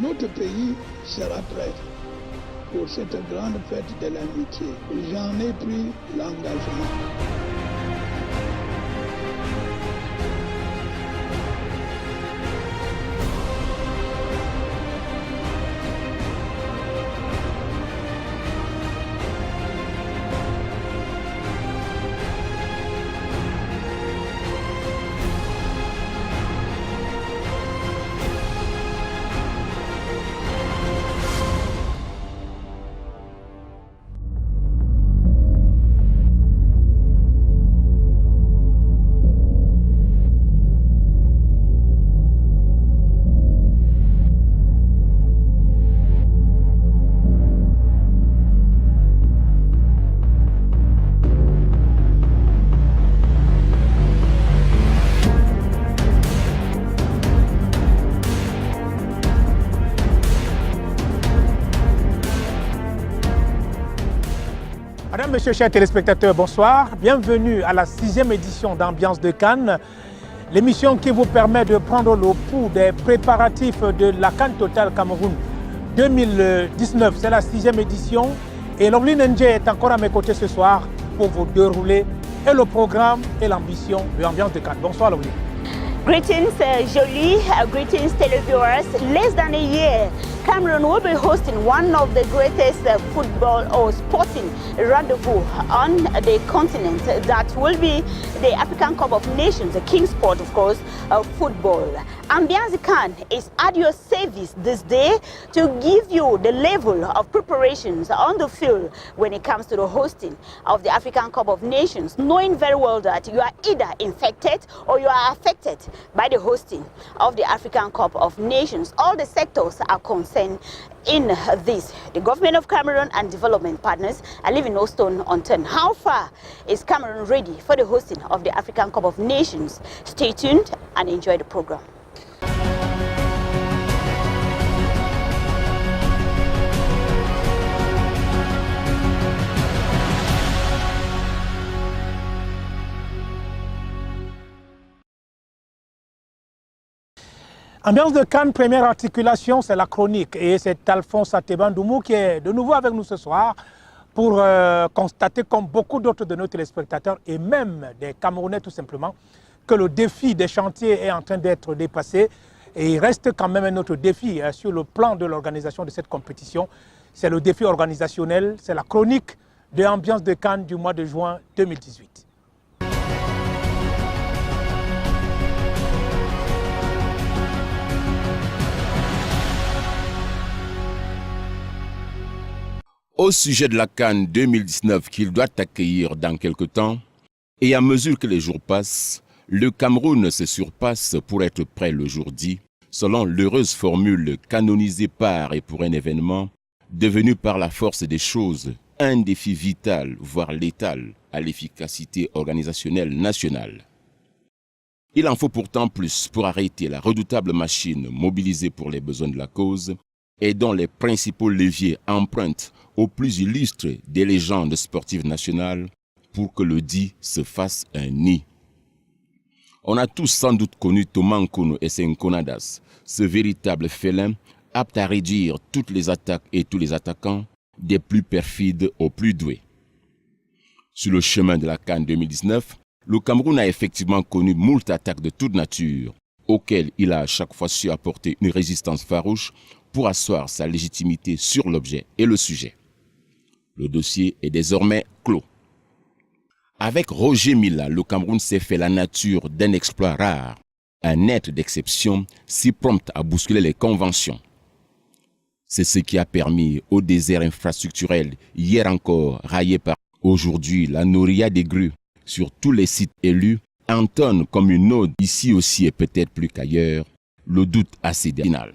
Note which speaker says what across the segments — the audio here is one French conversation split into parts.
Speaker 1: Notre pays sera prêt pour cette grande fête de l'amitié. J'en ai pris l'engagement.
Speaker 2: Madame, Monsieur, chers téléspectateurs, bonsoir. Bienvenue à la 6e édition d'Ambiance de Cannes, l'émission qui vous permet de prendre le pouls des préparatifs de la Cannes Total Cameroun 2019. C'est la 6e édition et Lovely Nje est encore à mes côtés ce soir pour vous dérouler et le programme et l'ambition de l'Ambiance de Cannes. Bonsoir Lovely.
Speaker 3: Greetings, Jolie. Greetings, televiewers. Less than a year, Cameroon will be hosting one of the greatest football or sporting rendezvous on the continent. That will be the African Cup of Nations, the king sport, of course, football. Ambiance Cannes is at your service this day to give you the level of preparations on the field when it comes to the hosting of the African Cup of Nations, knowing very well that you are either infected or you are affected by the hosting of the African Cup of Nations. All the sectors are concerned in this. The government of Cameroon and development partners are leaving no stone unturned. How far is Cameroon ready for the hosting of the African Cup of Nations? Stay tuned and enjoy the program.
Speaker 2: Ambiance de Cannes, première articulation, c'est la chronique. Et c'est Alphonse Atebandoumou qui est de nouveau avec nous ce soir pour constater, comme beaucoup d'autres de nos téléspectateurs et même des Camerounais tout simplement, que le défi des chantiers est en train d'être dépassé. Et il reste quand même un autre défi sur le plan de l'organisation de cette compétition. C'est le défi organisationnel, c'est la chronique de Ambiance de Cannes du mois de juin 2018.
Speaker 4: Au sujet de la Cannes 2019 qu'il doit accueillir dans quelque temps, et à mesure que les jours passent, le Cameroun se surpasse pour être prêt le jour dit, selon l'heureuse formule canonisée par et pour un événement, devenu par la force des choses un défi vital, voire létal, à l'efficacité organisationnelle nationale. Il en faut pourtant plus pour arrêter la redoutable machine mobilisée pour les besoins de la cause et dont les principaux leviers empruntent aux plus illustres des légendes sportives nationales pour que le dit se fasse un nid. On a tous sans doute connu Thomas Nkono et ses Nkonadas, ce véritable félin apte à réduire toutes les attaques et tous les attaquants, des plus perfides aux plus doués. Sur le chemin de la Cannes 2019, le Cameroun a effectivement connu moult attaques de toute nature, auxquelles il a à chaque fois su apporter une résistance farouche pour asseoir sa légitimité sur l'objet et le sujet. Le dossier est désormais clos. Avec Roger Milla, le Cameroun s'est fait la nature d'un exploit rare, un être d'exception si prompt à bousculer les conventions. C'est ce qui a permis au désert infrastructurel, hier encore raillé par aujourd'hui la nourrière des grues, sur tous les sites élus, entonne comme une ode, ici aussi et peut-être plus qu'ailleurs, le doute accidental.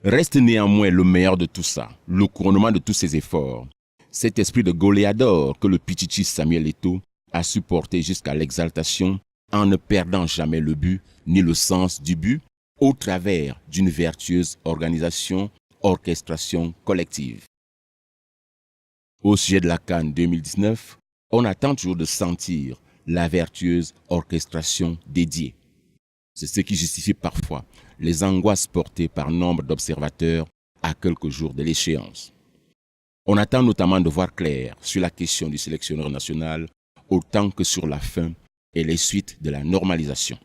Speaker 4: Reste néanmoins le meilleur de tout ça, le couronnement de tous ces efforts, cet esprit de goléador que le Pichichi Samuel Eto'o a supporté jusqu'à l'exaltation en ne perdant jamais le but ni le sens du but au travers d'une vertueuse organisation, orchestration collective. Au sujet de la Cannes 2019, on attend toujours de sentir la vertueuse orchestration dédiée. C'est ce qui justifie parfois les angoisses portées par nombre d'observateurs à quelques jours de l'échéance. On attend notamment de voir clair sur la question du sélectionneur national, autant que sur la fin et les suites de la normalisation.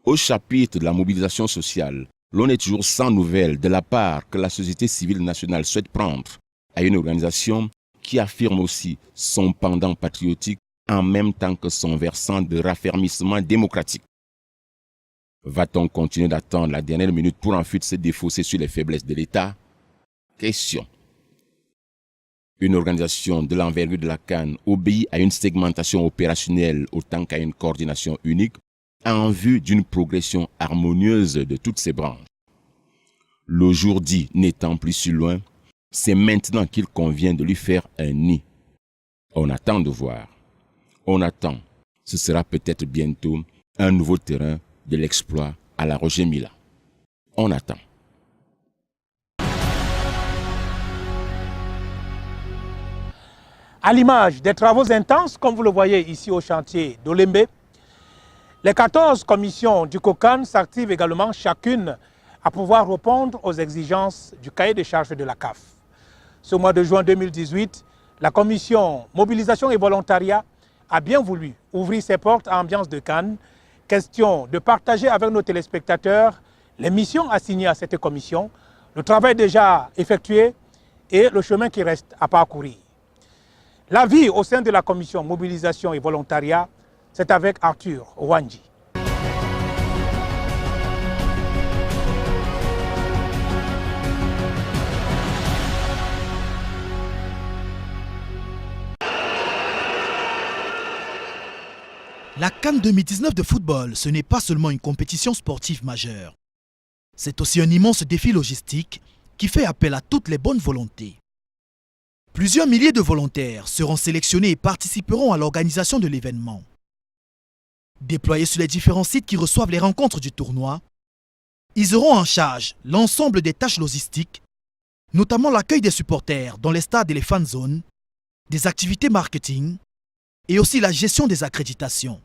Speaker 4: Au chapitre de la mobilisation sociale, l'on est toujours sans nouvelles de la part que la société civile nationale souhaite prendre à une organisation qui affirme aussi son pendant patriotique en même temps que son versant de raffermissement démocratique. Va-t-on continuer d'attendre la dernière minute pour ensuite se défausser sur les faiblesses de l'État? Question. Une organisation de l'envergure de la CAN obéit à une segmentation opérationnelle autant qu'à une coordination unique en vue d'une progression harmonieuse de toutes ses branches. Le jour dit n'étant plus si loin, c'est maintenant qu'il convient de lui faire un nid. On attend de voir. On attend. Ce sera peut-être bientôt un nouveau terrain de l'exploit à la Roger Mila. On attend.
Speaker 2: À l'image des travaux intenses, comme vous le voyez ici au chantier d'Olembe, les 14 commissions du COCAN s'activent également chacune à pouvoir répondre aux exigences du cahier des charges de la CAF. Ce mois de juin 2018, la commission Mobilisation et Volontariat a bien voulu ouvrir ses portes à Ambiance de Cannes. Question de partager avec nos téléspectateurs les missions assignées à cette commission, le travail déjà effectué et le chemin qui reste à parcourir. La vie au sein de la commission Mobilisation et Volontariat, c'est avec Arthur Wanji.
Speaker 5: La CAN 2019 de football, ce n'est pas seulement une compétition sportive majeure. C'est aussi un immense défi logistique qui fait appel à toutes les bonnes volontés. Plusieurs milliers de volontaires seront sélectionnés et participeront à l'organisation de l'événement. Déployés sur les différents sites qui reçoivent les rencontres du tournoi, ils auront en charge l'ensemble des tâches logistiques, notamment l'accueil des supporters dans les stades et les fan zones, des activités marketing et aussi la gestion des accréditations.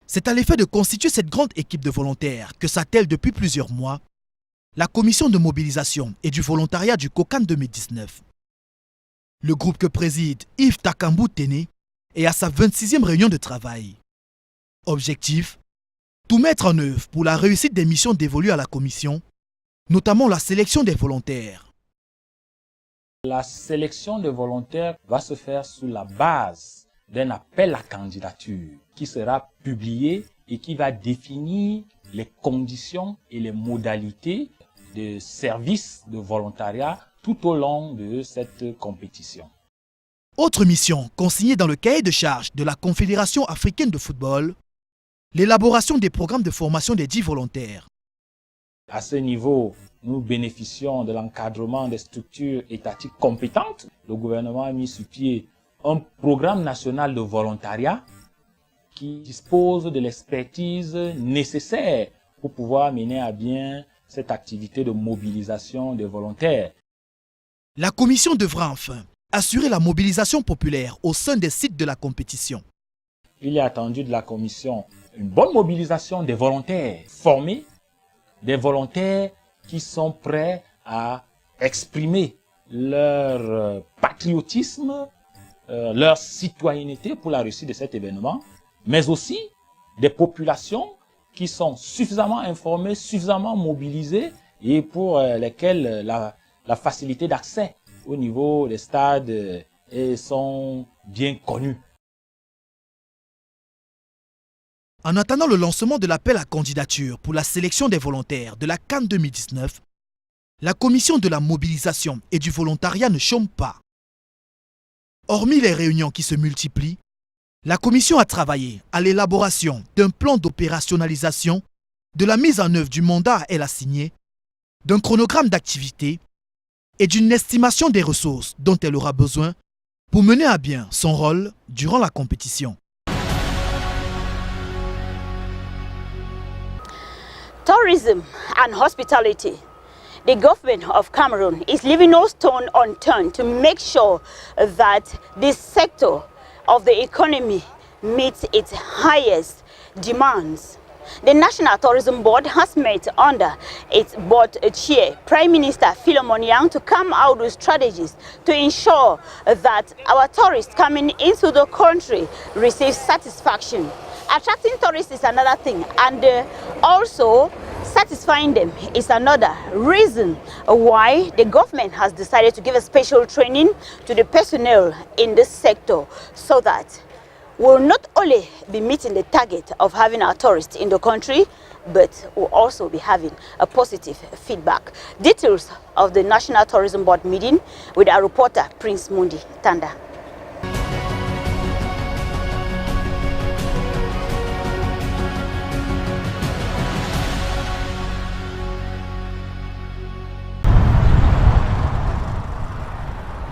Speaker 5: C'est à l'effet de constituer cette grande équipe de volontaires que s'attelle depuis plusieurs mois la commission de mobilisation et du volontariat du COCAN 2019. Le groupe que préside Yves Takambou Téné est à sa 26e réunion de travail. Objectif, tout mettre en œuvre pour la réussite des missions dévolues à la commission, notamment la sélection des volontaires.
Speaker 6: La sélection des volontaires va se faire sous la base d'un appel à candidature qui sera publié et qui va définir les conditions et les modalités de service de volontariat tout au long de cette compétition.
Speaker 5: Autre mission consignée dans le cahier de charges de la Confédération africaine de football, l'élaboration des programmes de formation des 10 volontaires.
Speaker 6: À ce niveau, nous bénéficions de l'encadrement des structures étatiques compétentes. Le gouvernement a mis sur pied un programme national de volontariat qui dispose de l'expertise nécessaire pour pouvoir mener à bien cette activité de mobilisation des volontaires.
Speaker 5: La commission devra enfin assurer la mobilisation populaire au sein des sites de la compétition.
Speaker 6: Il est attendu de la commission une bonne mobilisation des volontaires formés, des volontaires qui sont prêts à exprimer leur patriotisme, leur citoyenneté pour la réussite de cet événement, mais aussi des populations qui sont suffisamment informées, suffisamment mobilisées et pour lesquelles la facilité d'accès au niveau des stades sont bien connues.
Speaker 5: En attendant le lancement de l'appel à candidature pour la sélection des volontaires de la CAN 2019, la commission de la mobilisation et du volontariat ne chôme pas. Hormis les réunions qui se multiplient, la commission a travaillé à l'élaboration d'un plan d'opérationnalisation, de la mise en œuvre du mandat à elle assigné, d'un chronogramme d'activité et d'une estimation des ressources dont elle aura besoin pour mener à bien son rôle durant la compétition.
Speaker 3: Tourism and hospitality. The government of Cameroon is leaving no stone unturned to make sure that this sector of the economy meets its highest demands. The National Tourism Board has met under its board chair, Prime Minister Philemon Yang, to come out with strategies to ensure that our tourists coming into the country receive satisfaction. Attracting tourists is another thing, and also satisfying them is another reason why the government has decided to give a special training to the personnel in this sector, so that we'll not only be meeting the target of having our tourists in the country, but we'll also be having a positive feedback. Details of the National Tourism Board meeting with our reporter Prince Mundi Tanda.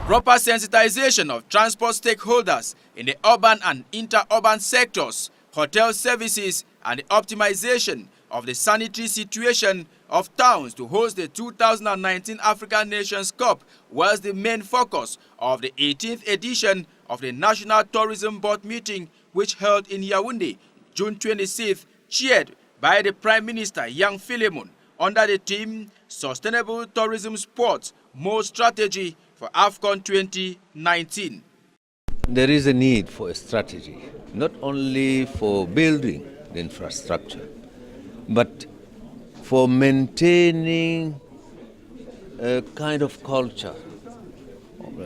Speaker 7: Proper sensitization of transport stakeholders in the urban and inter-urban sectors, hotel services, and the optimization of the sanitary situation of towns to host the 2019 African Nations Cup was the main focus of the 18th edition of the National Tourism Board meeting, which held in Yaoundé, June 26th, chaired by the Prime Minister Yang Philemon, under the theme Sustainable Tourism Sports More Strategy for AFCON 2019.
Speaker 8: There is a need for a strategy, not only for building the infrastructure, but for maintaining a kind of culture.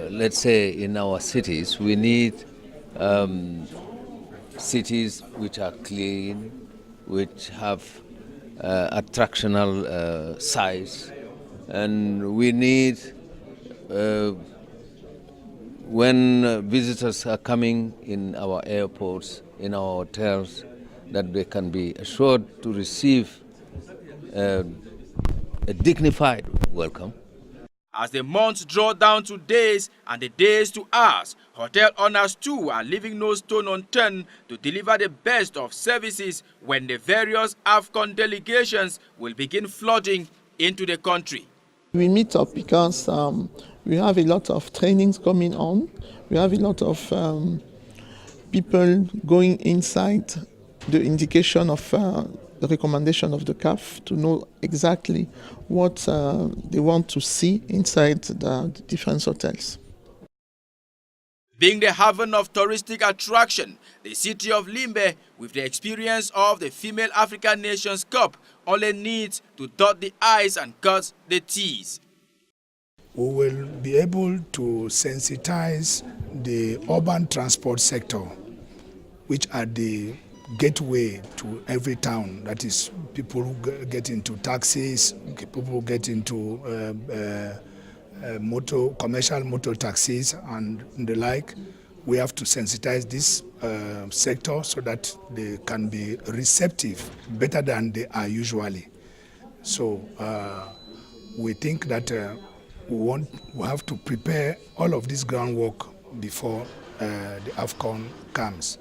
Speaker 8: Let's say in our cities, we need cities which are clean, which have attractional size, and we need when visitors are coming in our airports, in our hotels, that they can be assured to receive a dignified welcome.
Speaker 7: As the months draw down to days and the days to hours, hotel owners too are leaving no stone unturned to deliver the best of services when the various AFCON delegations will begin flooding into the country.
Speaker 9: We meet up because we have a lot of trainings coming on. We have a lot of people going inside the indication of the recommendation of the CAF to know exactly what they want to see inside the different hotels.
Speaker 7: Being the haven of touristic attraction, the city of Limbe, with the experience of the Female African Nations Cup, only needs to dot the I's and cross the T's.
Speaker 10: We will be able to sensitize the urban transport sector, which are the gateway to every town. That is, people who get into taxis, people who get into commercial motor taxis and the like. We have to sensitize this sector so that they can be receptive better than they are usually. So we think that we have to prepare all of this groundwork before the AFCON comes.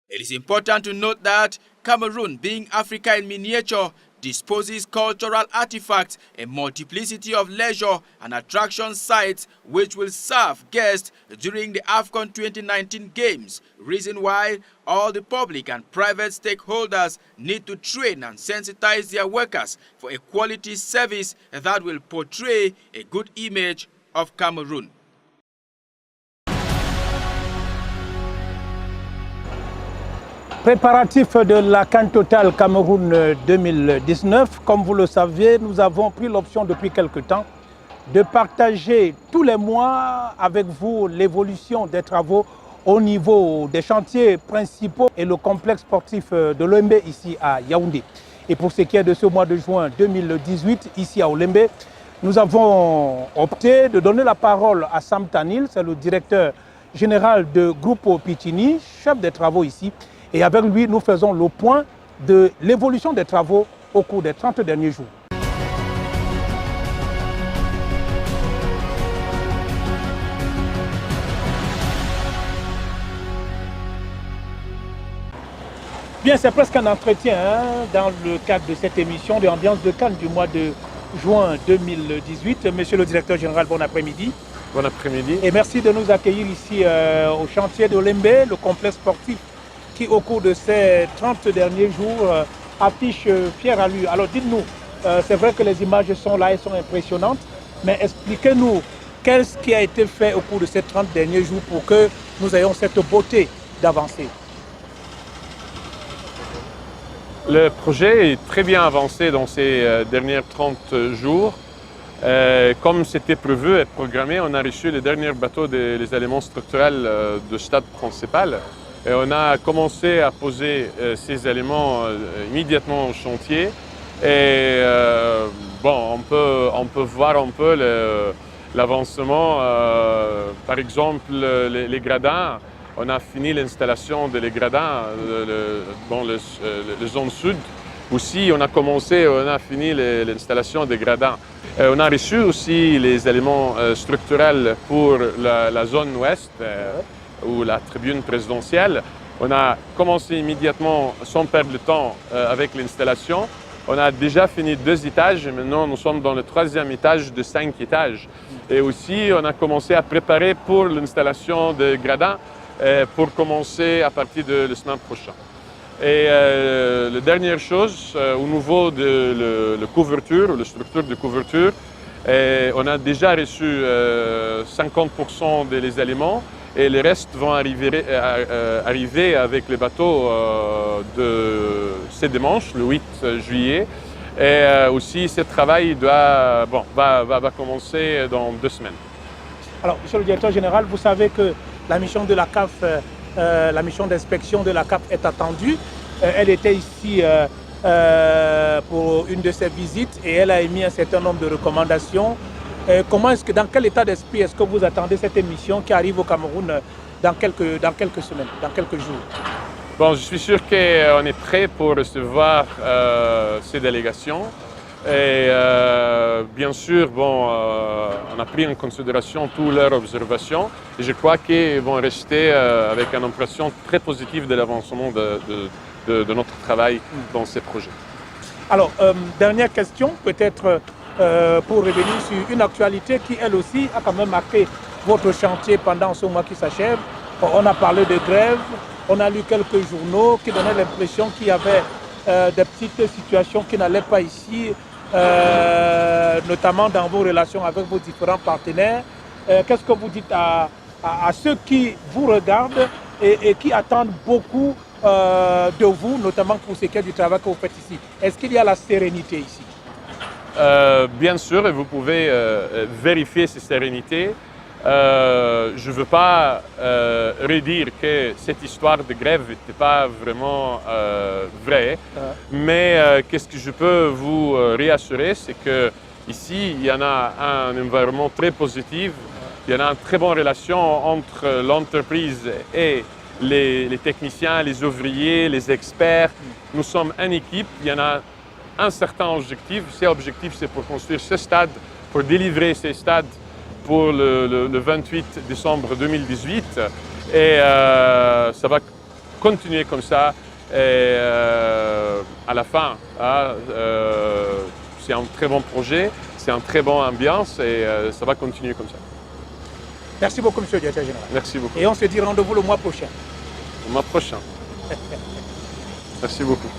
Speaker 7: It is important to note that Cameroon, being Africa in miniature, disposes cultural artifacts, a multiplicity of leisure and attraction sites which will serve guests during the AFCON 2019 games, reason why all the public and private stakeholders need to train and sensitize their workers for a quality service that will portray a good image of Cameroon.
Speaker 2: Préparatif de la CAN Total Cameroun 2019. Comme vous le savez, nous avons pris l'option depuis quelque temps de partager tous les mois avec vous l'évolution des travaux au niveau des chantiers principaux et le complexe sportif de l'Olembe ici à Yaoundé. Et pour ce qui est de ce mois de juin 2018, ici à Olembe, nous avons opté de donner la parole à Sam Tanil, c'est le directeur général de Groupe Pitini, chef des travaux ici. Et avec lui, nous faisons le point de l'évolution des travaux au cours des 30 derniers jours. Bien, c'est presque un entretien dans le cadre de cette émission de Ambiance de Cannes du mois de juin 2018. Monsieur le directeur général, bon après-midi.
Speaker 11: Bon après-midi.
Speaker 2: Et merci de nous accueillir ici au chantier de Olembe, le complexe sportif qui, au cours de ces 30 derniers jours, affiche fière allure. Alors dites-nous, c'est vrai que les images sont là et sont impressionnantes, mais expliquez-nous qu'est-ce qui a été fait au cours de ces 30 derniers jours pour que nous ayons cette beauté d'avancer.
Speaker 11: Le projet est très bien avancé dans ces derniers 30 jours. Comme c'était prévu et programmé, on a reçu les derniers bateaux des éléments structurels du stade principal. Et on a commencé à poser ces éléments immédiatement au chantier. Et bon, on peut voir un peu l'avancement. Par exemple, les gradins. On a fini l'installation des gradins dans la zone sud. Aussi, on a fini l'installation des gradins. On a reçu aussi les éléments structurels pour la zone ouest, ou la tribune présidentielle. On a commencé immédiatement, sans perdre de temps, avec l'installation. On a déjà fini 2 étages et maintenant nous sommes dans le 3e étage de 5 étages. Et aussi, on a commencé à préparer pour l'installation des gradins pour commencer à partir de la semaine prochaine. Et la dernière chose, au niveau de la couverture, la structure de couverture, on a déjà reçu 50% des éléments et le reste vont arriver avec les bateaux de ce dimanche, le 8 juillet. Et aussi, ce travail va commencer dans 2 semaines.
Speaker 2: Alors, monsieur le directeur général, vous savez que la mission de la CAF, la mission d'inspection de la CAF est attendue. Elle était ici pour une de ses visites et elle a émis un certain nombre de recommandations. Dans quel état d'esprit est-ce que vous attendez cette émission qui arrive au Cameroun dans quelques semaines, dans quelques jours?
Speaker 11: Bon, je suis sûr qu'on est prêt pour recevoir ces délégations. Et bien sûr, on a pris en considération toutes leurs observations et je crois qu'ils vont rester avec une impression très positive de l'avancement de notre travail dans ces projets.
Speaker 2: Alors, dernière question, peut-être pour revenir sur une actualité qui, elle aussi, a quand même marqué votre chantier pendant ce mois qui s'achève. On a parlé de grève, on a lu quelques journaux qui donnaient l'impression qu'il y avait des petites situations qui n'allaient pas ici, notamment dans vos relations avec vos différents partenaires. Qu'est-ce que vous dites à ceux qui vous regardent et qui attendent beaucoup de vous, notamment pour ce qui est du travail que vous faites ici? Est-ce qu'il y a la sérénité ici?
Speaker 11: Bien sûr, et vous pouvez vérifier cette sérénité. Je ne veux pas redire que cette histoire de grève n'était pas vraiment vraie, mais qu'est-ce que je peux vous réassurer, c'est qu'ici, il y en a un environnement très positif, il y en a une très bonne relation entre l'entreprise et les techniciens, les ouvriers, les experts. Nous sommes une équipe, il y en a un certain objectif. Cet objectif, c'est pour construire ce stade, pour délivrer ce stade pour le 28 décembre 2018. Et ça va continuer comme ça. Et à la fin, c'est un très bon projet, c'est une très bonne ambiance et ça va continuer comme ça.
Speaker 2: Merci beaucoup, monsieur le directeur général.
Speaker 11: Merci beaucoup.
Speaker 2: Et on se dit rendez-vous le mois prochain.
Speaker 11: Le mois prochain. Merci beaucoup.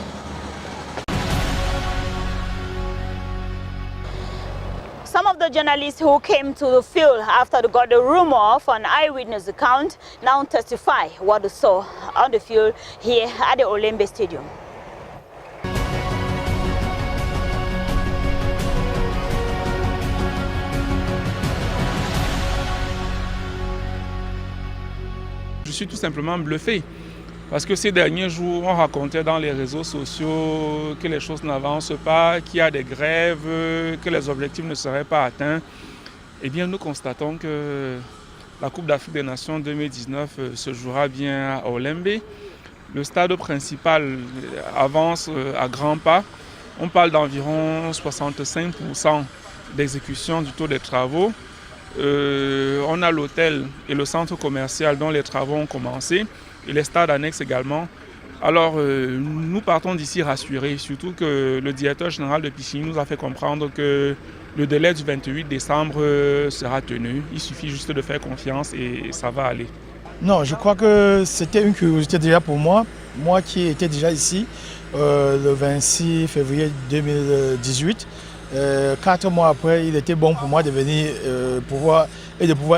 Speaker 3: Some of the journalists who came to the field after they got the rumor of an eyewitness account now testify what they saw on the field here at the Olembe Stadium.
Speaker 12: Je suis tout simplement bluffé parce que ces derniers jours, on racontait dans les réseaux sociaux que les choses n'avancent pas, qu'il y a des grèves, que les objectifs ne seraient pas atteints. Eh bien, nous constatons que la Coupe d'Afrique des Nations 2019 se jouera bien à Olembe. Le stade principal avance à grands pas. On parle d'environ 65% d'exécution du taux des travaux. On a l'hôtel et le centre commercial dont les travaux ont commencé et les stades annexes également. Alors nous partons d'ici rassurés, surtout que le directeur général de Pichini nous a fait comprendre que le délai du 28 décembre sera tenu. Il suffit juste de faire confiance et ça va aller.
Speaker 13: Non, je crois que c'était une curiosité déjà pour moi moi qui étais déjà ici le 26 février 2018, 4 mois après, il était bon pour moi de venir de pouvoir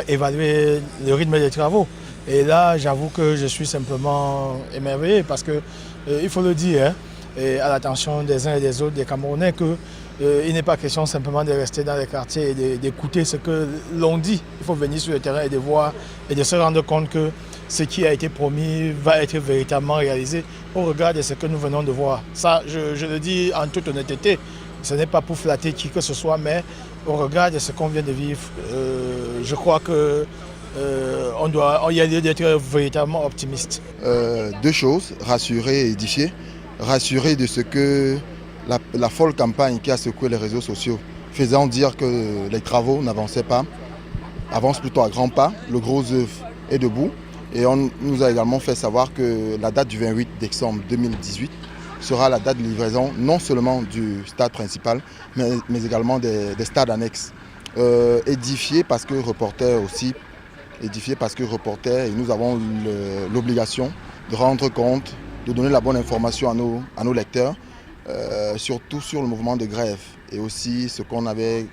Speaker 13: évaluer le rythme des travaux. Et là, j'avoue que je suis simplement émerveillé parce que, il faut le dire, hein, et à l'attention des uns et des autres, des Camerounais, qu'il n'est pas question simplement de rester dans les quartiers et d'écouter ce que l'on dit. Il faut venir sur le terrain et de voir et de se rendre compte que ce qui a été promis va être véritablement réalisé au regard de ce que nous venons de voir. Ça, je le dis en toute honnêteté, ce n'est pas pour flatter qui que ce soit, mais au regard de ce qu'on vient de vivre, je crois que il y a lieu d'être véritablement optimiste.
Speaker 14: 2 choses, rassurer et édifier. Rassurer de ce que la folle campagne qui a secoué les réseaux sociaux, faisant dire que les travaux n'avançaient pas, avancent plutôt à grands pas, le gros œuvre est debout. Et on nous a également fait savoir que la date du 28 décembre 2018 sera la date de livraison non seulement du stade principal, mais également des stades annexes. Édifié parce que reporter aussi, et nous avons l'obligation de rendre compte, de donner la bonne information à nos lecteurs, surtout sur le mouvement de grève et aussi ce qu'on avait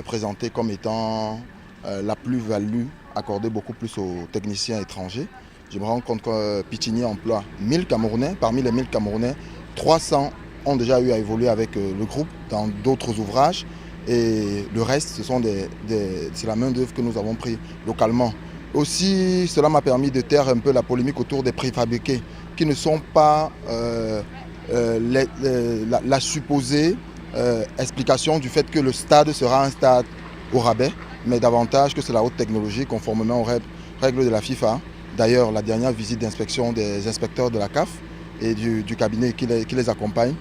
Speaker 14: présenté comme étant la plus-value accordée beaucoup plus aux techniciens étrangers. Je me rends compte que Pichini emploie 1000 Camerounais. Parmi les 1000 Camerounais, 300 ont déjà eu à évoluer avec le groupe dans d'autres ouvrages. Et le reste, c'est la main-d'œuvre que nous avons pris localement. Aussi, cela m'a permis de taire un peu la polémique autour des préfabriqués, qui ne sont pas la supposée explication du fait que le stade sera un stade au rabais, mais davantage que c'est la haute technologie conformément aux règles de la FIFA. D'ailleurs, la dernière visite d'inspection des inspecteurs de la CAF et du cabinet qui les accompagne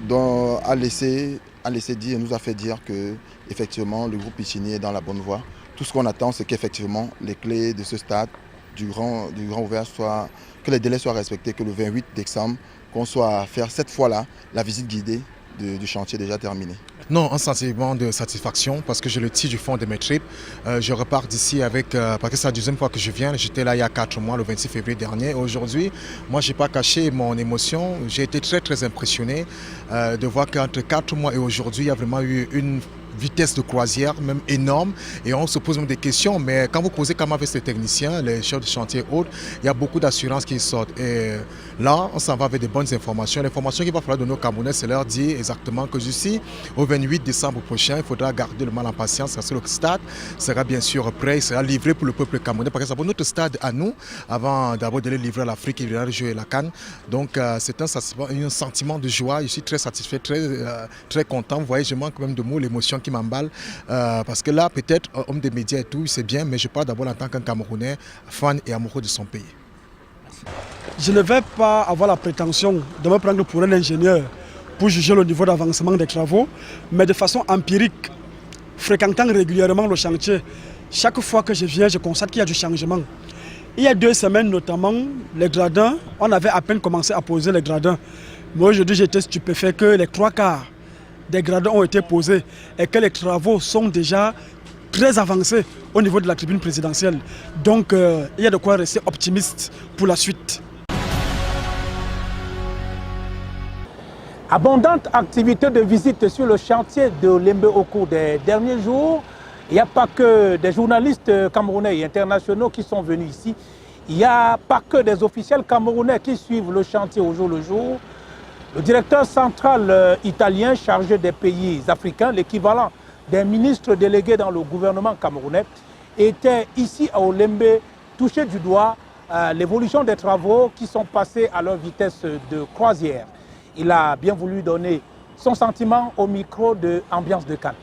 Speaker 14: a laissé dire et nous a fait dire que effectivement le groupe Pichini est dans la bonne voie. Tout ce qu'on attend, c'est qu'effectivement les clés de ce stade du grand ouvert que les délais soient respectés, que le 28 décembre, qu'on soit à faire cette fois-là la visite guidée du chantier déjà terminé.
Speaker 15: Non, un sentiment de satisfaction parce que je le tire du fond de mes tripes. Je repars d'ici parce que c'est la deuxième fois que je viens. J'étais là il y a 4 mois, le 26 février dernier. Aujourd'hui, moi, je n'ai pas caché mon émotion. J'ai été très, très impressionné de voir qu'entre 4 mois et aujourd'hui, il y a vraiment eu une vitesse de croisière, même énorme, et on se pose même des questions, mais quand vous posez comment avec ces techniciens, les chefs de chantier autres, il y a beaucoup d'assurances qui sortent. Et là, on s'en va avec des bonnes informations. L'information qu'il va falloir donner aux Camerounais, c'est leur dire exactement que d'ici au 28 décembre prochain, il faudra garder le mal en patience parce que le stade sera bien sûr prêt, il sera livré pour le peuple camerounais, parce que c'est pour notre stade à nous, avant d'abord de le livrer à l'Afrique et de jouer la CAN. Donc c'est un sentiment de joie, je suis très satisfait, très content. Vous voyez, je manque même de mots, l'émotion qui m'emballe, parce que là, peut-être, homme des médias et tout, c'est bien, mais je parle d'abord en tant qu'un Camerounais, fan et amoureux de son pays.
Speaker 13: Je ne vais pas avoir la prétention de me prendre pour un ingénieur pour juger le niveau d'avancement des travaux, mais de façon empirique, fréquentant régulièrement le chantier, chaque fois que je viens, je constate qu'il y a du changement. Il y a 2 semaines notamment, les gradins, on avait à peine commencé à poser les gradins. Moi aujourd'hui, j'étais stupéfait que les 3/4 des gradins ont été posés et que les travaux sont déjà très avancés au niveau de la tribune présidentielle. Donc il y a de quoi rester optimiste pour la suite.
Speaker 2: Abondante activité de visite sur le chantier de Lembe au cours des derniers jours. Il n'y a pas que des journalistes camerounais et internationaux qui sont venus ici. Il n'y a pas que des officiels camerounais qui suivent le chantier au jour le jour. Le directeur central italien chargé des pays africains, l'équivalent des ministres délégués dans le gouvernement camerounais, était ici à Olembe, touché du doigt l'évolution des travaux qui sont passés à leur vitesse de croisière. Il a bien voulu donner son sentiment au micro de Ambiance de Cannes.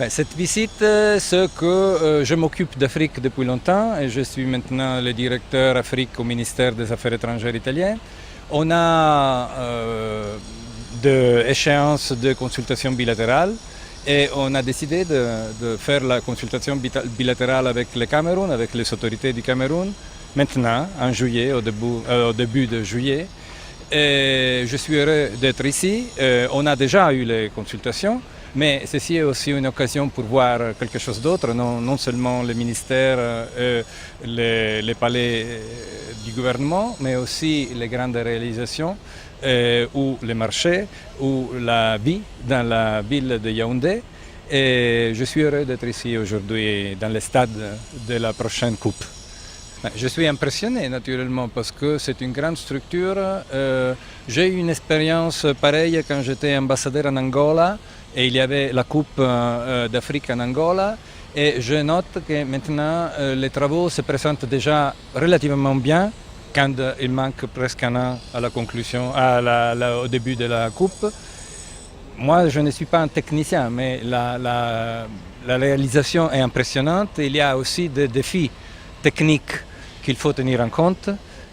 Speaker 16: Cette visite, c'est que je m'occupe d'Afrique depuis longtemps et je suis maintenant le directeur Afrique au ministère des Affaires étrangères italien. On a des échéances de consultation bilatérale et on a décidé de faire la consultation bilatérale avec le Cameroun, avec les autorités du Cameroun, maintenant en juillet, au début de juillet. Et je suis heureux d'être ici. On a déjà eu les consultations, mais ceci est aussi une occasion pour voir quelque chose d'autre, non seulement les ministères, les palais du gouvernement, mais aussi les grandes réalisations ou les marchés ou la vie dans la ville de Yaoundé. Et je suis heureux d'être ici aujourd'hui dans le stade de la prochaine coupe. Je suis impressionné naturellement parce que c'est une grande structure. J'ai eu une expérience pareille quand j'étais ambassadeur en Angola et il y avait la Coupe d'Afrique en Angola. Et je note que maintenant les travaux se présentent déjà relativement bien quand il manque presque un an à la conclusion, au début de la Coupe. Moi, je ne suis pas un technicien, mais la réalisation est impressionnante. Il y a aussi des défis techniques qu'il faut tenir en compte.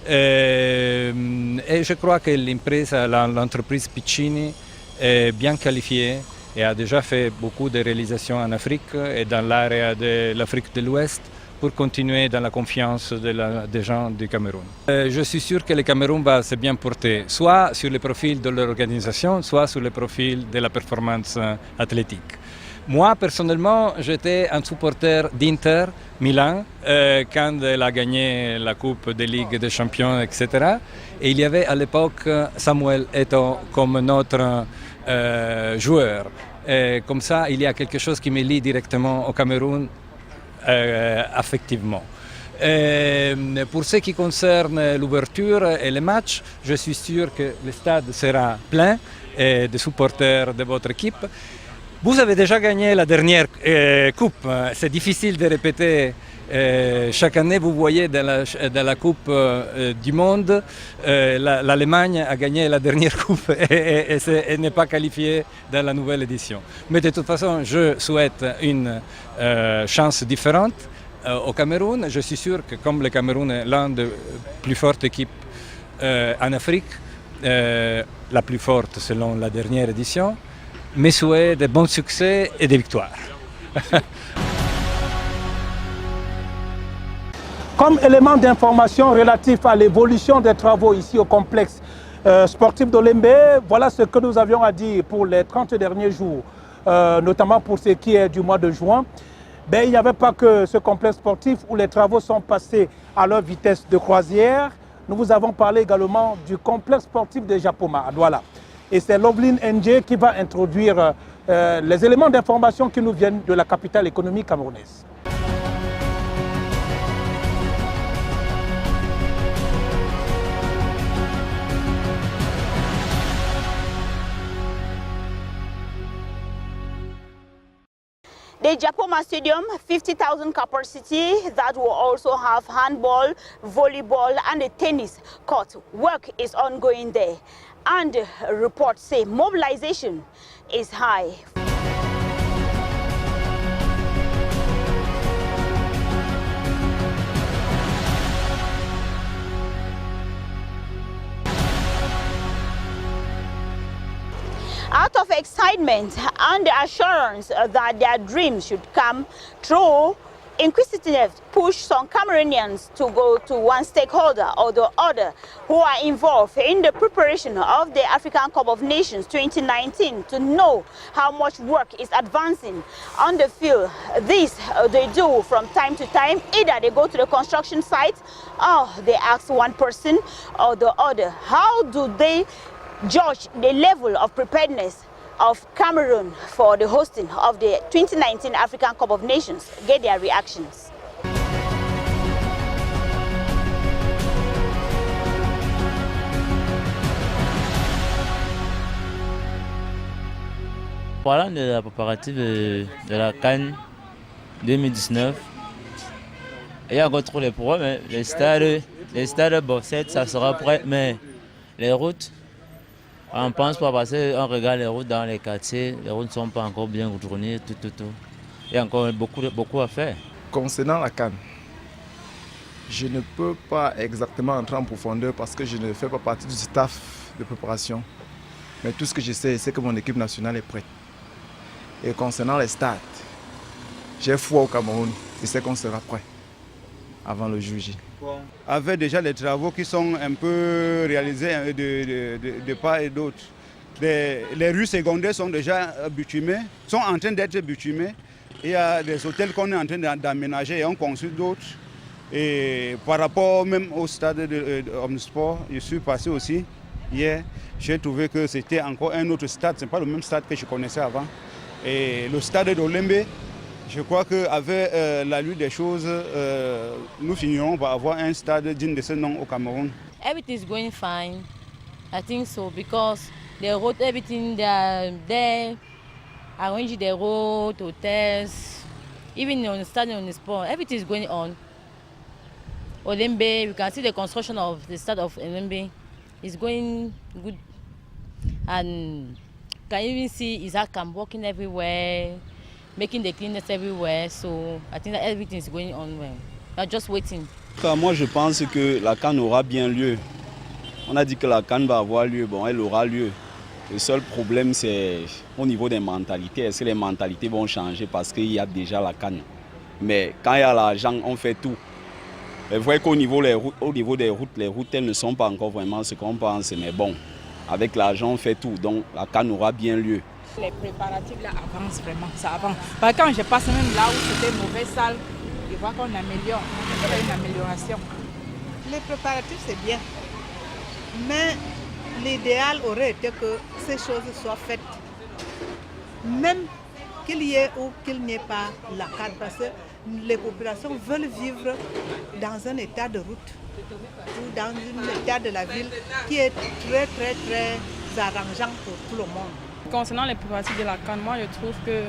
Speaker 16: Et je crois que l'entreprise Piccini est bien qualifiée et a déjà fait beaucoup de réalisations en Afrique et dans l'area de l'Afrique de l'Ouest pour continuer dans la confiance des gens du Cameroun. Je suis sûr que le Cameroun va se bien porter, soit sur le profil de l'organisation, soit sur le profil de la performance athlétique. Moi, personnellement, j'étais un supporter d'Inter Milan quand elle a gagné la Coupe des Ligues des Champions, etc. Et il y avait à l'époque Samuel Eto'o comme notre joueur. Et comme ça, il y a quelque chose qui me lie directement au Cameroun affectivement. Pour ce qui concerne l'ouverture et les matchs, je suis sûr que le stade sera plein de supporters de votre équipe. Vous avez déjà gagné la dernière coupe. C'est difficile de répéter. Chaque année, vous voyez dans la Coupe du Monde, l'Allemagne a gagné la dernière coupe et n'est pas qualifiée dans la nouvelle édition. Mais de toute façon, je souhaite une chance différente au Cameroun. Je suis sûr que comme le Cameroun est l'une des plus fortes équipes en Afrique, la plus forte selon la dernière édition, mes souhaits de bons succès et de victoires.
Speaker 2: Comme élément d'information relatif à l'évolution des travaux ici au complexe sportif d'Olembe, voilà ce que nous avions à dire pour les 30 derniers jours, notamment pour ce qui est du mois de juin. Il n'y avait pas que ce complexe sportif où les travaux sont passés à leur vitesse de croisière. Nous vous avons parlé également du complexe sportif de Japoma à Douala. Et c'est Loveline NJ qui va introduire les éléments d'information qui nous viennent de la capitale économique camerounaise.
Speaker 3: The Japoma Stadium, 50,000 capacity, that will also have handball, volleyball and a tennis court. Work is ongoing there. And reports say mobilization is high. Out of excitement and the assurance that their dreams should come true, inquisitiveness pushed some Cameroonians to go to one stakeholder or the other who are involved in the preparation of the African Cup of Nations 2019 to know how much work is advancing on the field. This they do from time to time. Either they go to the construction site or they ask one person or the other. How do they judge the level of preparedness of Cameroon for the hosting of the 2019 African Cup of Nations? Get their reactions.
Speaker 17: Parlant de la préparative de la CAN 2019, il y a encore trop de problèmes. Les stades, bon, ça sera prêt, mais les routes, on pense pas parce qu'on regarde les routes dans les quartiers, les routes ne sont pas encore bien tournées, tout. Il y a encore beaucoup à faire.
Speaker 18: Concernant la CAN, je ne peux pas exactement entrer en profondeur parce que je ne fais pas partie du staff de préparation. Mais tout ce que je sais, c'est que mon équipe nationale est prête. Et concernant les stades, j'ai foi au Cameroun et c'est qu'on sera prêt. avant le jour J.
Speaker 19: Avec déjà les travaux qui sont un peu réalisés de part et d'autre. Les rues secondaires sont déjà bitumées, sont en train d'être bitumées. Il y a des hôtels qu'on est en train d'aménager et on construit d'autres. Et par rapport même au stade de Omnisport, je suis passé aussi hier. J'ai trouvé que c'était encore un autre stade, ce n'est pas le même stade que je connaissais avant. Et le stade d'Olembe, je crois qu'avec la lutte des choses, nous finirons par avoir un stade digne de ce nom au Cameroun.
Speaker 20: Everything is going fine. I think so because the road, everything they are there, arranging the road, hotels, even on the stadium, on the sport, everything is going on. Olembe, you can see the construction of the start of Olembe is going good, and can even see Isaac working everywhere, making the cleanliness everywhere. So I think that everything is going on well. We are just waiting.
Speaker 21: Moi, je pense que la CAN aura bien lieu. On a dit que la CAN va avoir lieu, bon, elle aura lieu. Le seul problème, c'est au niveau des mentalités. Est-ce que les mentalités vont changer parce qu'il y a déjà la CAN? Mais quand il y a l'argent, on fait tout. C'est vrai qu'au niveau des routes, les routes elles ne sont pas encore vraiment ce qu'on pense. Mais bon, avec l'argent, on fait tout. Donc la CAN aura bien lieu.
Speaker 22: Les préparatifs là avancent vraiment, ça avance. Parce que quand je passe même là où c'était une mauvaise salle, je vois qu'on améliore, il y a une amélioration.
Speaker 23: Les préparatifs, c'est bien. Mais l'idéal aurait été que ces choses soient faites. Même qu'il y ait ou qu'il n'y ait pas la CAN, parce que les populations veulent vivre dans un état de route ou dans un état de la ville qui est très très très arrangeant pour tout le monde.
Speaker 24: Concernant les préparatifs de la CAN, moi je trouve que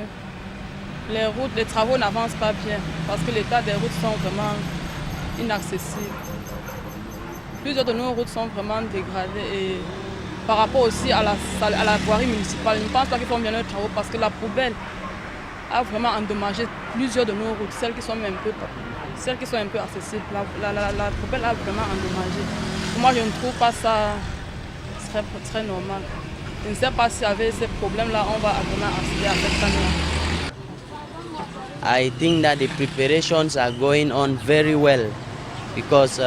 Speaker 24: les travaux n'avancent pas bien parce que l'état des routes sont vraiment inaccessibles. Plusieurs de nos routes sont vraiment dégradées et par rapport aussi à la voirie municipale, je ne pense pas qu'ils font bien leurs travaux parce que la poubelle a vraiment endommagé plusieurs de nos routes, celles qui sont un peu accessibles. La poubelle a vraiment endommagé. Moi je ne trouve pas ça très normal. Je ne sais pas si avec ces problèmes-là, on va vraiment accéder à cette année.
Speaker 17: I think that the preparations are going on very well because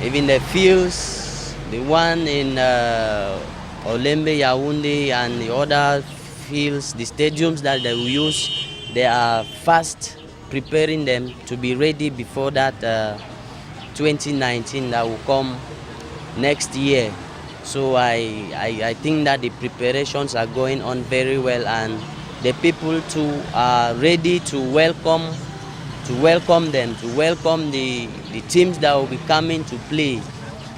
Speaker 17: even the fields, the one in Olembe, Yaoundé and the other fields, the stadiums that they will use, they are fast preparing them to be ready before that 2019 that will come next year. So I think that the preparations are going on very well and the people too are ready to welcome them, to welcome the teams that will be coming to play.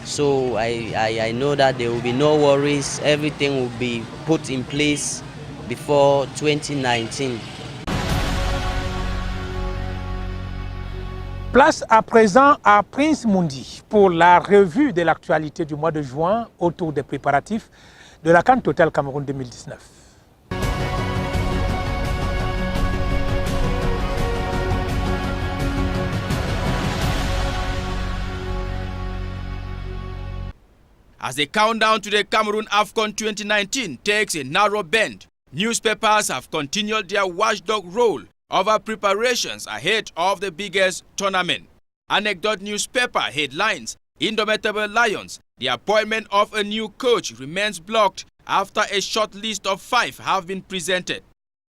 Speaker 17: So I know that there will be no worries, everything will be put in place before 2019.
Speaker 2: Place à présent à Prince Mundi pour la revue de l'actualité du mois de juin autour des préparatifs de la CAN Total Cameroun 2019.
Speaker 7: As the countdown to the Cameroon AFCON 2019 takes a narrow bend, newspapers have continued their watchdog role over preparations ahead of the biggest tournament. Anecdote newspaper headlines: Indomitable Lions, the appointment of a new coach remains blocked after a short list of 5 have been presented.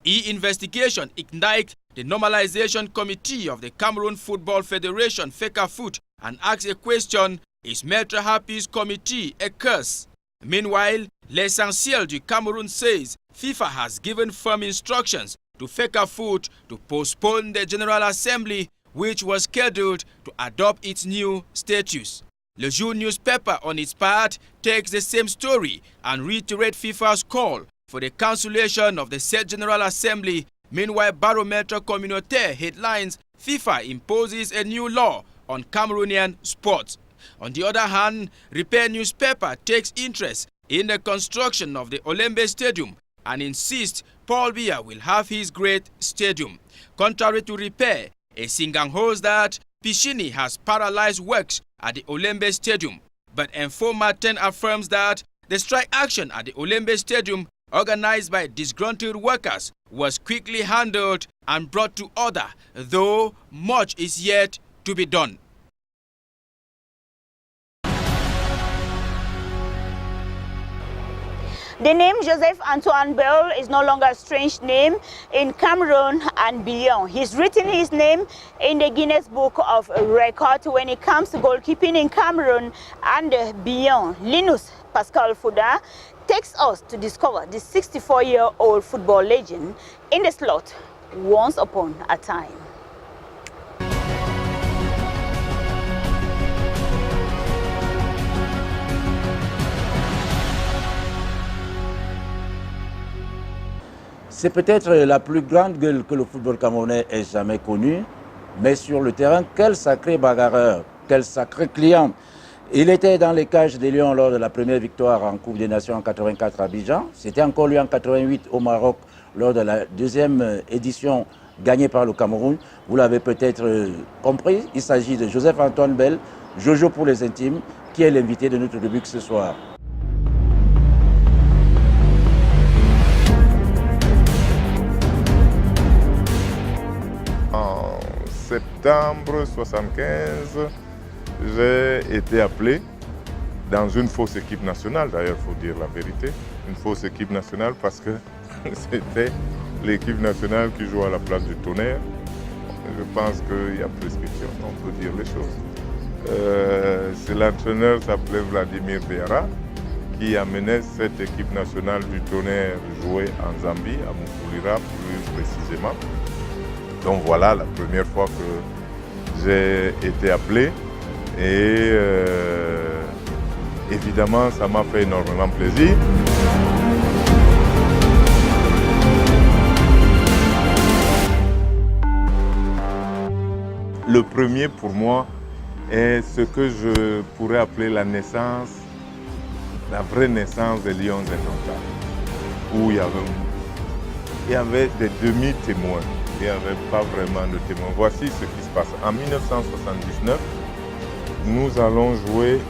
Speaker 7: E-investigation ignites the Normalization Committee of the Cameroon Football Federation, FECAFOOT, and asks a question: is Maître Happy's committee a curse? Meanwhile, L'Essentiel du Cameroon says FIFA has given firm instructions to FECAFOOT to postpone the General Assembly, which was scheduled to adopt its new statutes. Le Jour newspaper, on its part, takes the same story and reiterates FIFA's call for the cancellation of the said General Assembly. Meanwhile, Barometer Communautaire headlines: FIFA imposes a new law on Cameroonian sports. On the other hand, Repair newspaper takes interest in the construction of the Olembe Stadium and insists Paul Biya will have his great stadium. Contrary to Repair, Esingang holds that Pichini has paralyzed works at the Olembe Stadium, but Info Martin affirms that the strike action at the Olembe Stadium, organized by disgruntled workers, was quickly handled and brought to order, though much is yet to be done.
Speaker 3: The name Joseph Antoine Bell is no longer a strange name in Cameroon and beyond. He's written his name in the Guinness Book of Records when it comes to goalkeeping in Cameroon and beyond. Linus Pascal Fouda takes us to discover the 64-year-old football legend in the slot once upon a time.
Speaker 1: C'est peut-être la plus grande gueule que le football camerounais ait jamais connue, mais sur le terrain, quel sacré bagarreur, quel sacré client. Il était dans les cages des Lions lors de la première victoire en Coupe des Nations en 84 à Abidjan. C'était encore lui en 88 au Maroc lors de la deuxième édition gagnée par le Cameroun. Vous l'avez peut-être compris, il s'agit de Joseph Antoine Bell, Jojo pour les intimes, qui est l'invité de notre rubrique ce soir.
Speaker 4: En septembre 1975, j'ai été appelé dans une fausse équipe nationale, d'ailleurs il faut dire la vérité, une fausse équipe nationale parce que c'était l'équipe nationale qui joue à la place du Tonnerre. Je pense qu'il y a prescription, on peut dire les choses. C'est l'entraîneur s'appelait Vladimir Béara qui amenait cette équipe nationale du Tonnerre jouer en Zambie, à Moukoulira plus précisément. Donc voilà la première fois que j'ai été appelé et évidemment ça m'a fait énormément plaisir. Le premier pour moi est ce que je pourrais appeler la naissance, la vraie naissance des Lions indomptables, où il y avait des demi-témoins. Il n'y avait pas vraiment de témoins. Voici ce qui se passe. En 1979, nous allons jouer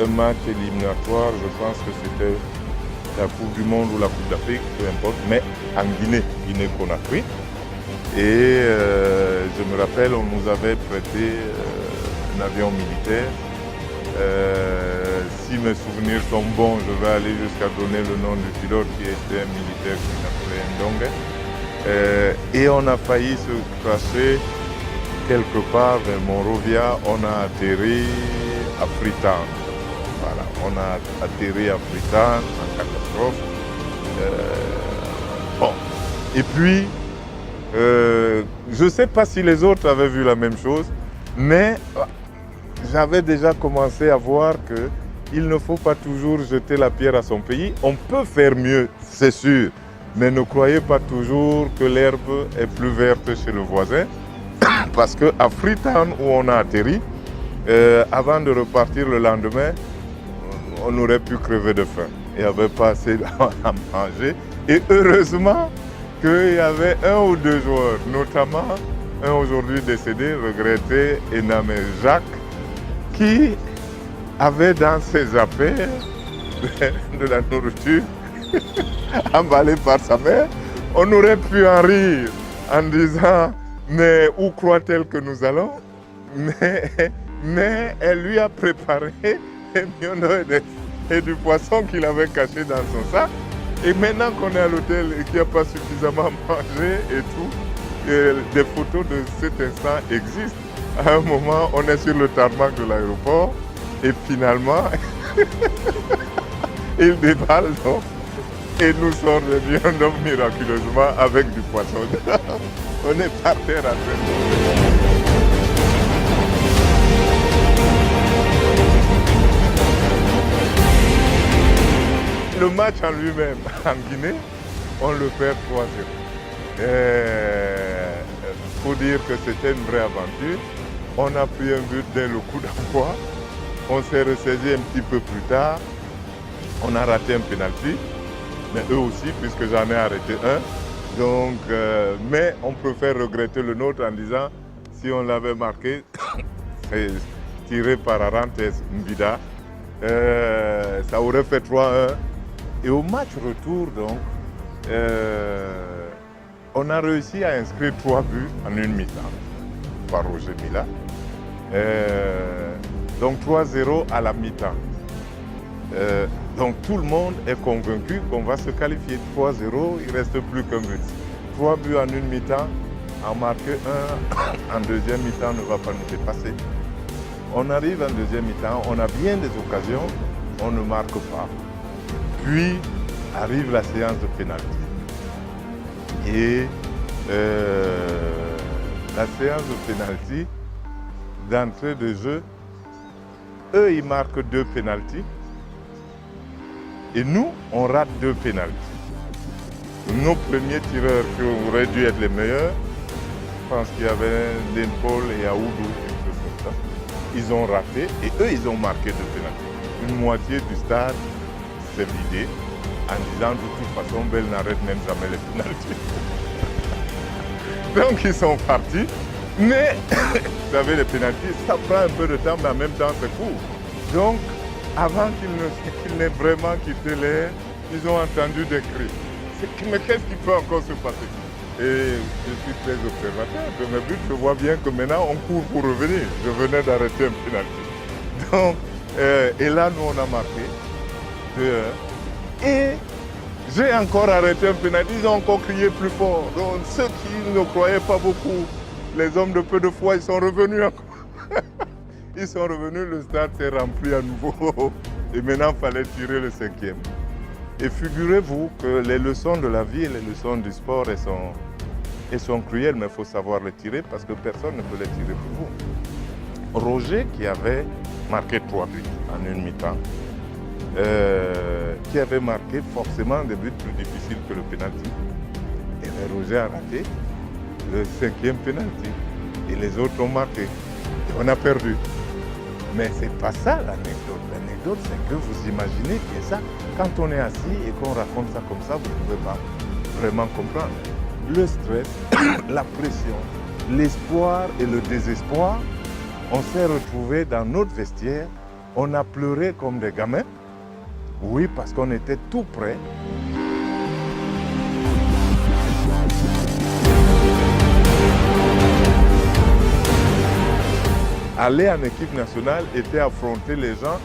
Speaker 4: un match éliminatoire, je pense que c'était la Coupe du Monde ou la Coupe d'Afrique, peu importe, mais en Guinée, Guinée-Conakry. Et je me rappelle, on nous avait prêté un avion militaire. Si mes souvenirs sont bons, je vais aller jusqu'à donner le nom du pilote qui était un militaire qui s'appelait Ndongue. Et on a failli se cracher quelque part vers Monrovia. On a atterri à Freetown. Voilà, on a atterri à Freetown en catastrophe. Bon. Et puis, je ne sais pas si les autres avaient vu la même chose, mais j'avais déjà commencé à voir qu'il ne faut pas toujours jeter la pierre à son pays. On peut faire mieux, c'est sûr. Mais ne croyez pas toujours que l'herbe est plus verte chez le voisin, parce qu'à Freetown où on a atterri, avant de repartir le lendemain, on aurait pu crever de faim. Il n'y avait pas assez à manger. Et heureusement qu'il y avait un ou deux joueurs, notamment un aujourd'hui décédé, regretté, Enamé Jacques, qui avait dans ses affaires de la nourriture emballé par sa mère. On aurait pu en rire en disant « mais où croit-elle que nous allons ?» mais elle lui a préparé des mignons et du poisson qu'il avait caché dans son sac. Et maintenant qu'on est à l'hôtel et qu'il n'y a pas suffisamment mangé et tout, des photos de cet instant existent. À un moment, on est sur le tarmac de l'aéroport et finalement, il déballe donc. Et nous sort des viandes miraculeusement avec du poisson. On est par terre à terre. Le match en lui-même, en Guinée, on le perd 3-0. Il faut dire que c'était une vraie aventure. On a pris un but dès le coup d'envoi. On s'est ressaisi un petit peu plus tard. On a raté un penalty. Mais eux aussi, puisque j'en ai arrêté un. Donc, mais on préfère regretter le nôtre en disant, si on l'avait marqué, c'est tiré par Arantes Mbida, ça aurait fait 3-1. Et au match retour, donc, on a réussi à inscrire 3 buts en une mi-temps par Roger Mila. Donc 3-0 à la mi-temps. Donc tout le monde est convaincu qu'on va se qualifier. 3-0, il ne reste plus qu'un but. 3 buts en une mi-temps, en marquer un en deuxième mi-temps ne va pas nous dépasser. On arrive en deuxième mi-temps, on a bien des occasions, on ne marque pas. Puis arrive la séance de pénalty. Et la séance de pénalty, d'entrée de jeu, eux ils marquent 2 pénaltys et nous on rate 2 pénaltys. Nos premiers tireurs qui auraient dû être les meilleurs, je pense qu'il y avait Lenpol et Aoudou, quelque chose comme ça. Ils ont raté et eux ils ont marqué 2 pénaltys. Une moitié du stade s'est vidé en disant de toute façon Bell n'arrête même jamais les pénaltys. Donc ils sont partis. Mais, vous savez, les pénaltys, ça prend un peu de temps, mais en même temps, c'est court. Donc, avant qu'ils n'aient vraiment quitté l'air, ils ont entendu des cris. Mais qu'est-ce qui peut encore se passer? Et je suis très observateur de mes buts. Je vois bien que maintenant, on court pour revenir. Je venais d'arrêter un pénalty. Donc, et là, nous, on a marqué 2-1. Et j'ai encore arrêté un pénalty. Ils ont encore crié plus fort. Donc, ceux qui ne croyaient pas beaucoup, les hommes de peu de foi, ils sont revenus encore. Ils sont revenus, le stade s'est rempli à nouveau. Et maintenant, il fallait tirer le 5e. Et figurez-vous que les leçons de la vie et les leçons du sport, elles sont cruelles, mais il faut savoir les tirer parce que personne ne peut les tirer pour vous. Roger, qui avait marqué 3 buts en une mi-temps, qui avait marqué forcément des buts plus difficiles que le pénalty. Et bien, Roger a raté le 5e pénalty. Et les autres ont marqué. Et on a perdu. Mais ce n'est pas ça l'anecdote. L'anecdote, c'est que vous imaginez que ça, quand on est assis et qu'on raconte ça comme ça, vous ne pouvez pas vraiment comprendre. Le stress, la pression, l'espoir et le désespoir, on s'est retrouvés dans notre vestiaire. On a pleuré comme des gamins. Oui, parce qu'on était tout près. Aller en équipe nationale était affronter les gens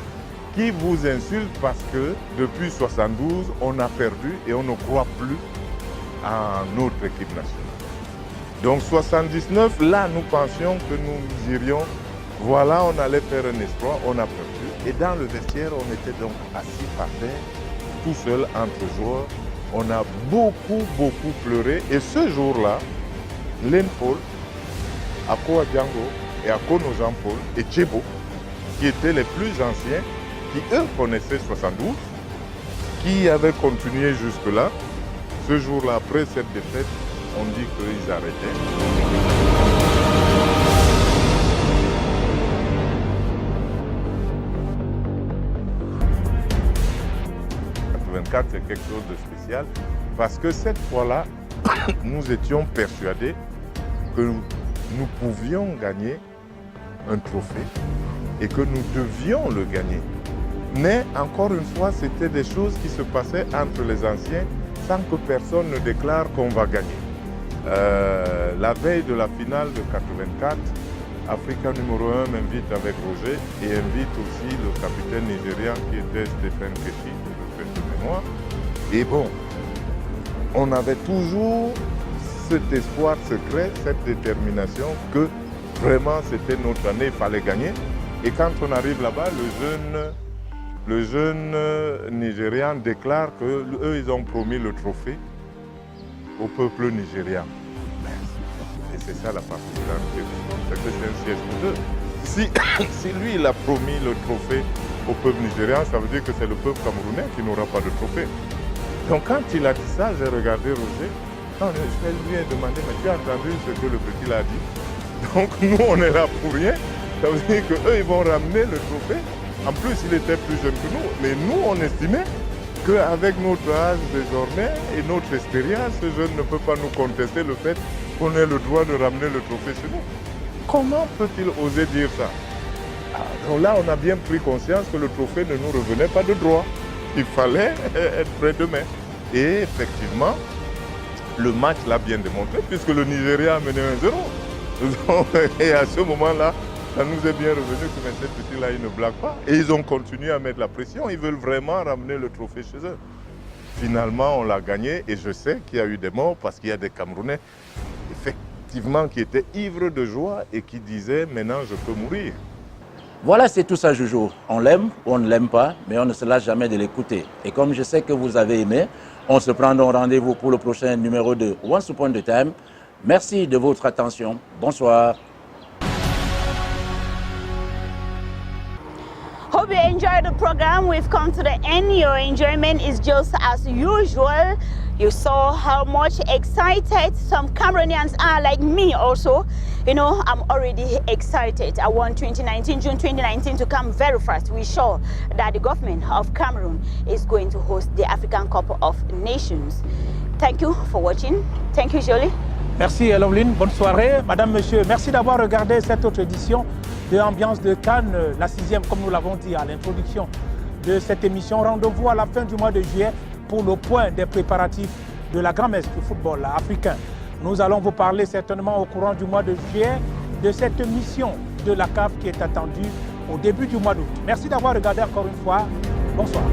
Speaker 4: qui vous insultent parce que depuis 1972, on a perdu et on ne croit plus à notre équipe nationale. Donc 1979, là, nous pensions que nous irions, voilà, on allait faire un exploit, on a perdu. Et dans le vestiaire, on était donc assis par terre, tout seul entre joueurs. On a beaucoup pleuré. Et ce jour-là, Lenpol, Ako Adjango, et Akono Jean-Paul et Tchebo, qui étaient les plus anciens, qui eux connaissaient 72, qui avaient continué jusque-là. Ce jour-là, après cette défaite, on dit qu'ils arrêtaient. C'est quelque chose de spécial parce que cette fois-là, nous étions persuadés que nous pouvions gagner un trophée et que nous devions le gagner. Mais encore une fois, c'était des choses qui se passaient entre les anciens sans que personne ne déclare qu'on va gagner. La veille de la finale de 84, Africa numéro 1 m'invite avec Roger et invite aussi le capitaine nigérian qui était Stephen Keshi, de mémoire. Et bon, on avait toujours cet espoir secret, cette détermination que vraiment c'était notre année, il fallait gagner. Et quand on arrive là-bas, le jeune Nigérian déclare qu'eux, ils ont promis le trophée au peuple nigérian. Et c'est ça la particularité du sport, c'est que c'est un siège pour eux. Si lui, il a promis le trophée au peuple nigérian, ça veut dire que c'est le peuple camerounais qui n'aura pas de trophée. Donc quand il a dit ça, j'ai regardé Roger. Non, je lui ai demandé, mais tu as entendu ce que le petit l'a dit? Donc nous, on est là pour rien. Ça veut dire qu'eux, ils vont ramener le trophée. En plus, il était plus jeune que nous. Mais nous, on estimait qu'avec notre âge désormais et notre expérience, ce jeune ne peut pas nous contester le fait qu'on ait le droit de ramener le trophée chez nous. Comment peut-il oser dire ça? Donc là, on a bien pris conscience que le trophée ne nous revenait pas de droit. Il fallait être prêt demain. Et effectivement, le match l'a bien démontré, puisque le Nigeria a mené 1-0. Et à ce moment-là, Ça nous est bien revenu que ces petits-là, ils ne blaguent pas. Et ils ont continué à mettre la pression. Ils veulent vraiment ramener le trophée chez eux. Finalement, on l'a gagné et je sais qu'il y a eu des morts parce qu'il y a des Camerounais, effectivement, qui étaient ivres de joie et qui disaient « maintenant, je peux mourir ».
Speaker 1: Voilà, c'est tout ça, Jojo. On l'aime ou on ne l'aime pas, mais on ne se lâche jamais de l'écouter. Et comme je sais que vous avez aimé, on se prend donc rendez-vous pour le prochain numéro de Once Upon a Time. Merci de votre attention. Bonsoir.
Speaker 3: Hope you enjoyed the program. We've come to the end. Your enjoyment is just as usual. You saw how much excited some Cameroonians are, like me also. You know, I'm already excited. I want June 2019 to come very fast. We're sure that the government of Cameroon is going to host the African Cup of Nations. Thank you for watching. Thank you, Jolie.
Speaker 2: Merci, Elovline. Bonne soirée. Madame, monsieur, merci d'avoir regardé cette autre édition de Ambiance de Cannes, la 6e, comme nous l'avons dit à l'introduction de cette émission. Rendez-vous à la fin du mois de juillet pour le point des préparatifs de la grand-messe du football africain. Nous allons vous parler certainement au courant du mois de juillet de cette mission de la CAF qui est attendue au début du mois d'août. Merci d'avoir regardé encore une fois. Bonsoir.